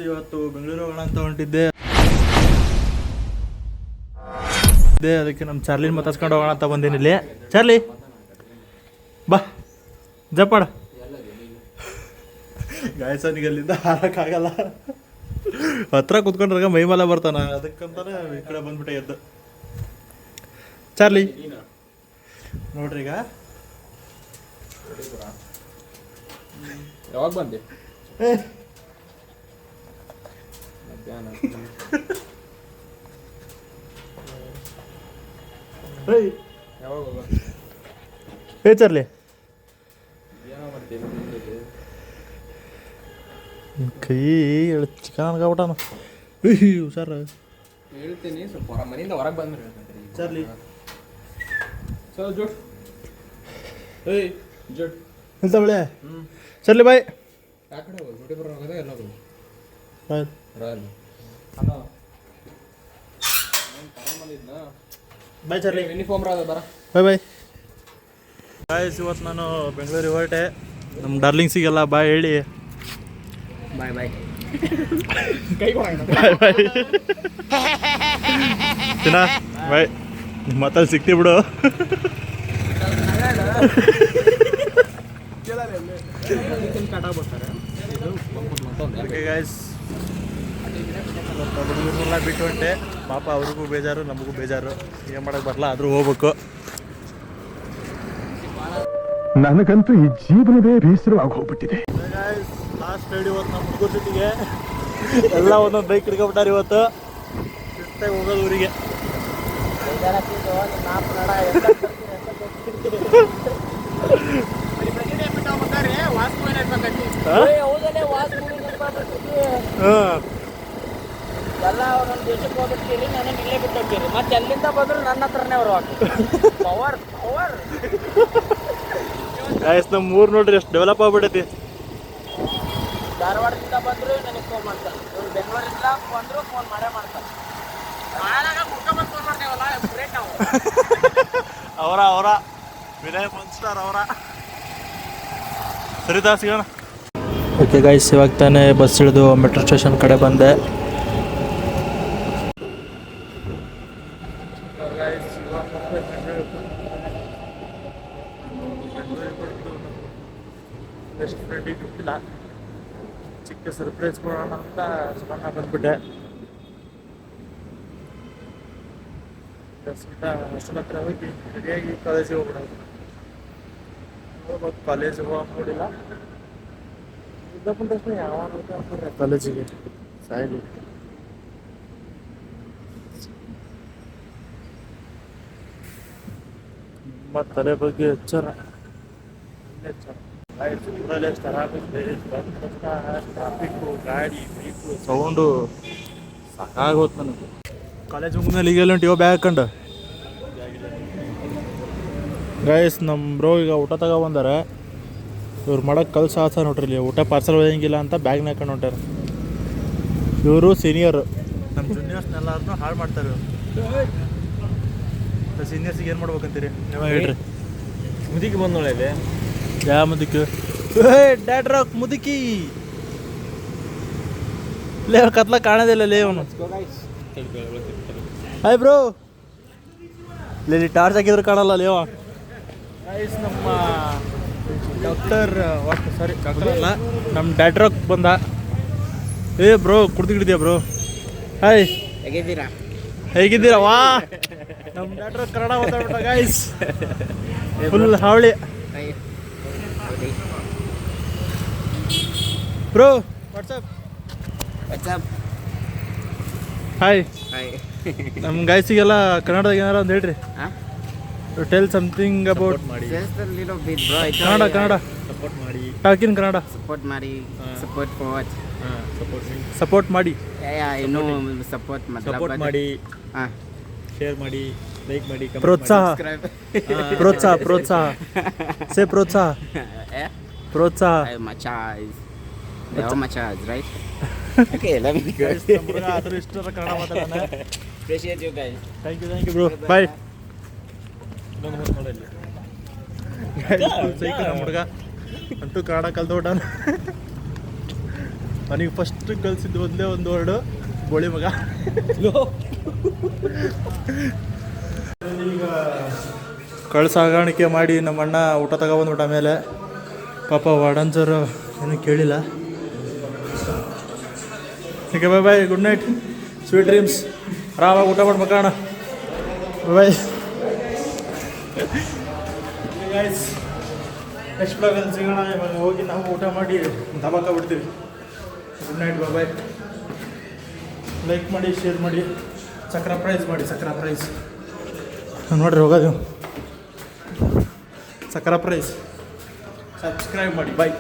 ಇವತ್ತು ಬೆಂಗಳೂರು ಹೋಗೋಣ ಅಂತ ಹೊಂಟಿದ್ದೆ. ಅದಕ್ಕೆ ನಮ್ಮ ಚಾರ್ಲಿನ ಮಾತಾಡ್ಸ್ಕೊಂಡು ಹೋಗೋಣ ಅಂತ ಬಂದೀನಿ ಇಲ್ಲಿ. ಚಾರ್ಲಿ ಬಾ ಜಪಾಡ ಗಾಯಸನಿಗೆ ಅಲ್ಲಿಂದ ಹಾರಕ್ಕಾಗಲ್ಲ, ಹತ್ರ ಕುತ್ಕೊಂಡ್ರಾಗ ಮೈಮೇಲೆ ಬರ್ತಾನ, ಅದಕ್ಕಂತಾನೆ ಈ ಕಡೆ ಬಂದ್ಬಿಟ್ಟೆ ಎದ್ದು. ಚಾರ್ಲಿ ನೋಡ್ರಿ ಈಗ ಯಾವಾಗ ಬಂದೆ? ಮಧ್ಯಾಹ್ನ. ಯಾವಾಗ ಹೋಗ? ಚಾರ್ಲಿ ಏನೋ ಮಾಡ್ತೀನಿ ಕೈ ಚಿಕನ್ ಅನ್ಕಾಬಿಟ್ಟಾನ. ಹುಷಾರ ಹೇಳ್ತೀನಿ, ಸ್ವಲ್ಪ ಮನೆಯಿಂದ ಹೊರಗೆ ಬಂದ್ರೆ ಚಾರ್ಲಿ. ಸರ್ ಜೋಡ್ ಏಯ್ ಜೋಡ್ ನಿಲ್ತಾವಳೆ. ಚಾರ್ಲಿ ಬಾಯ್. ಆ ಕಡೆ ಹೋಗಿ ಜೋಡಿ ಬರೋದ ಎಲ್ಲ ಹೋಗಿ ಬಾಯ್. ರಾಯಲ್ ಅಣ್ಣ ತಗೊಂಬಂದಿದ್ನ. ಬಾಯ್ ಚಾರ್ಲಿ. ಯೂನಿಫಾರ್ಮ್ ರಾದ ಬರ. ಬಾಯ್ ಬಾಯ್ ಗಾಯ್ಸ್. ಇವತ್ತು ನಾನು ಬೆಂಗಳೂರಿಗೆ ಹೊರಟೆ. ನಮ್ಮ ಡಾರ್ಲಿಂಗ್ಸಿಗೆಲ್ಲ ಬಾಯ್ ಹೇಳಿ. ಬಾಯ್ ಬಾಯ್. ಕೈ ಕೊಡೋಣ. ಬಾಯ್ ಬಾಯ್ ಚಿನ್ನ ಬಾಯ್. ಮತ್ತಲ್ಲಿ ಸಿಕ್ತಿ ಬಿಡು. ಓಕೆ ಗಾಯ್ಸ್, ಹುಡುಗರನ್ನೆಲ್ಲ ಬಿಟ್ಟು ಹೊಂಟೆ. ಪಾಪ ಅವ್ರಿಗೂ ಬೇಜಾರು, ನಮಗೂ ಬೇಜಾರು. ಏನು ಮಾಡೋಕ್ಕೆ ಬರಲ್ಲ, ಆದರೂ ಹೋಗ್ಬೇಕು. ನನಗಂತೂ ಈ ಜೀವನವೇ ಬೇಸರವಾಗಿ ಹೋಗ್ಬಿಟ್ಟಿದೆ. ಲಾಸ್ಟ್ ರೈಡ್ ಇವತ್ತು ನಮ್ಮ ಹುಡುಗರ ಜೊತೆಗೆ ಎಲ್ಲ ಒಂದೊಂದು ಬೈಕ್ ಹಿಡ್ಕೊಬಿಟ್ಟಾರೆ ಇವತ್ತು. ಶಿಸ್ತಾಗಿ ಹೋಗೋದು ಊರಿಗೆ. ಎಲ್ಲ ಒಂದೊಂದು ದೇಶಕ್ಕೆ ಹೋಗ್ಬಿಡ್ತೀರಿ, ನನಗೆ ಇಲ್ಲೇ ಬಿಟ್ಟು ಹೋಗ್ತೀರಿ. ಮತ್ತೆ ಎಲ್ಲಿಂದ ಬಂದ್ರು ನನ್ನ ಹತ್ರನೇ ಬರುವಾಗ ಪವರ್ ಪವರ್. ಗಾಯ್ಸ್, ನಮ್ಮ ಊರು ನೋಡ್ರಿ ಎಷ್ಟು ಡೆವಲಪ್ ಆಗ್ಬಿಟ್ಟೈತಿ. ಧಾರವಾಡದಿಂದ ಬಂದ್ರು ನನಗೆ ಫೋನ್ ಮಾಡ್ತಾರೆ, ಇವ್ರು ಬೆಂಗಳೂರಿಂದ ಬಂದ್ರು ಫೋನ್ ಮಾಡೇ ಮಾಡ್ತಾರೆ. ಮುಖ ಫೋನ್ ಮಾಡ್ತೇವಲ್ಲ ಗ್ರೇಟ್ ನಾವು. ಅವರ ವಿನಯ್ ಮನ್ಸ್ಟಾರ್ ಅವರ. ಸರಿತಾ ಸಿಗೋಣ. ಓಕೆ ಗಾಯ್ಸ್, ಇವಾಗ ತಾನೇ ಬಸ್ ಹಿಡಿದು ಮೆಟ್ರೋ ಸ್ಟೇಷನ್ ಕಡೆ ಬಂದೆ. ಬೆಸ್ಟ್ ಫ್ರೆಂಡಿಗೆ ಗೊತ್ತಿಲ್ಲ, ಚಿಕ್ಕ ಸರ್ಪ್ರೈಸ್ ಕೊಡೋಣ ಅಂತ ಸುಮ್ಮನೆ ಬಂದ್ಬಿಟ್ಟೆ. ಅಷ್ಟೊಂದು ಹತ್ರ ಹೋಗಿ ರೆಡಿಯಾಗಿ ಕಾಲೇಜಿಗೆ ಹೋಗ್ಬಿಡೋದು. ಕಾಲೇಜಿಗೆ ಹೋಗೋ ನೋಡಿಲ್ಲ, ಇದ್ದಪ್ಪನ ತಕ್ಷಣ ಯಾವ ಕಾಲೇಜಿಗೆ ಸಾಯಿಲಿ. ನಿಮ್ಮ ತಲೆ ಬಗ್ಗೆ ಎಚ್ಚರ, ಊರಲ್ಲಿ ಎಷ್ಟು ಆರಾಮಿದೆ. ಟ್ರಾಫಿಕ್ಕು, ಗಾಡಿ, ಬೈಕು, ಸೌಂಡು ಸಾಕಾಗೋದು ನನಗೆ. ಕಾಲೇಜ್ ಮುಗಿದ್ಮೇಲೆ ಈಗ ಎಲ್ಲ ಬ್ಯಾಗ್ ಹಾಕೊಂಡು ಗೈಸ್. ನಮ್ಮ ಬ್ರೋ ಈಗ ಊಟ ತಗೊಬಂದಾರೆ. ಇವ್ರು ಮಾಡೋಕ್ಕೆ ಕಲ್ಸ ಆಸ ನೋಡ್ರಿ. ಇಲ್ಲಿ ಊಟ ಪಾರ್ಸಲ್ ಒಯ್ಯಂಗಿಲ್ಲ ಅಂತ ಬ್ಯಾಗ್ನ ಹಾಕೊಂಡು ಹೊಂಟಾರೆ. ಇವರು ಸೀನಿಯರು, ನಮ್ಮ ಜೂನಿಯರ್ಸ್ನೆಲ್ಲರನ್ನೂ ಹಾಳು ಮಾಡ್ತಾರೆ ಇವರು. ಸೀನಿಯರ್ಸಿಗೆ ಏನು ಮಾಡ್ಬೇಕಂತೀರಿ ನೀವು ಹೇಳ್ರಿ? ಮುದಿಗೆ ಬಂದೋಳೆ ಇದೆ. ಯಾವ ಮುದುಕಿ? ಡ್ಯಾಡ್ ರಾಕ್ ಮುದುಕಿ ಲೇ, ಕತ್ಲ ಕಾಣೋದಿಲ್ಲ ಲೇ ಅವನು. Hi bro. ಇಲ್ಲಿ ಟಾರ್ಚ್ ಹಾಕಿದ್ರು ಕಾಣಲ್ಲ ಲೇವ. ಗೈಸ್, ನಮ್ಮ ಡಾಕ್ಟರ್ ಡಾಕ್ಟರ್ ಅಲ್ಲ, ನಮ್ಮ ಡ್ಯಾಡ್ ರಾಕ್ ಬಂದ. ಏ ಬ್ರೋ, ಕುಡ್ದಿಗಿಡಿದ್ಯಾ ಬ್ರೋ? ಹಾಯ್, ಹೇಗಿದ್ದೀರಾ? ಹೇಗಿದ್ದೀರಾ? ವಾ, ನಮ್ಮ ಡ್ಯಾಡ್ ರಾಕ್ ಕನ್ನಡ ಮಾತಾಡ್ಬಿಟ್ಟ ಗೈಸ್. ಫುಲ್ ಹಾವಳಿ. Bro what's up. ಹಾಯ್. ನಮ್ಮ ಗೈಸಿಗೆಲ್ಲ ಕನ್ನಡದಾಗ ಏನಾರ ಒಂದು ಹೇಳ್ರಿ. ಟೆಲ್ ಸಮಥಿಂಗ್ ಅಬೌಟ್ ಮಾಡಿ. ಕನ್ನಡ ಸಪೋರ್ಟ್ ಮಾಡಿ. Talk in Kannada. ಸಪೋರ್ಟ್ ಮಾಡಿ. Support for what? ಸಪೋರ್ಟ್ ಮಾಡಿ. ಸಪೋರ್ಟ್ ಮಾಡಿ. ಶೇರ್ ಮಾಡಿ, ಲೈಕ್ ಮಾಡಿ, ಪ್ರೋತ್ಸಾಹ. ಪ್ರೋತ್ಸಾಹ ಪ್ರೋತ್ಸಾಹ ಸೇ ಪ್ರೋತ್ಸಾಹ. ಪ್ರೋತ್ಸಾಹ. right? Okay, let me go. ಆದರೂ ಇಷ್ಟರ ಕನ್ನಡ ಮಾತಾಡೋಣ. Appreciate you guys. Thank you bro. Bye. Cycle ನಮ್ಮ ಹುಡುಗ ಅಂತೂ ಕನ್ನಡ ಕಲ್ತ್ಬಿಟ್ಟಾನ. ನನಗೆ ಫಸ್ಟ್ ಕಲಿಸಿದ್ದು ಒಂದೇ ಒಂದು ವರ್ಡು ಬೋಳಿ ಮಗ. ಈಗ ಕಳ್ಳ ಸಾಗಾಣಿಕೆ ಮಾಡಿ ನಮ್ಮ ಅಣ್ಣ ಊಟ ತಗೊಬಂದ್ಬಿಟ್ಟ ಆಮೇಲೆ ಪಾಪ ವಾರ್ಡನ್ ಸರ್ ಏನೂ ಕೇಳಿಲ್ಲ. ಓಕೆ ಬಾಯ್ ಬಾಯ್, ಗುಡ್ ನೈಟ್, ಸ್ವೀಟ್ ಡ್ರೀಮ್ಸ್, ಆರಾಮಾಗಿ ಊಟ ಮಾಡಿ ಮಕ್ಕಣ. ಬಾಯ್ ಗೈಸ್, ನೆಕ್ಸ್ಟ್ ಬ್ಲಾಗಲ್ಲಿ ಸಿಗೋಣ. ಇವಾಗ ಹೋಗಿ ನಾವು ಊಟ ಮಾಡಿ ಧಮಾಕ ಬಿಡ್ತೀವಿ. ಗುಡ್ ನೈಟ್, ಬಾಯ್. ಲೈಕ್ ಮಾಡಿ, ಶೇರ್ ಮಾಡಿ, ಸಕ್ರಪ್ರೈಸ್ ಮಾಡಿ. ಸಕ್ರಪ್ರೈಸ್ ನೋಡ್ರಿ ಹೋಗೋದು. ಸಕ್ರಪ್ರೈಸ್ ಸಬ್ಸ್ಕ್ರೈಬ್ ಮಾಡಿ. ಬಾಯ್.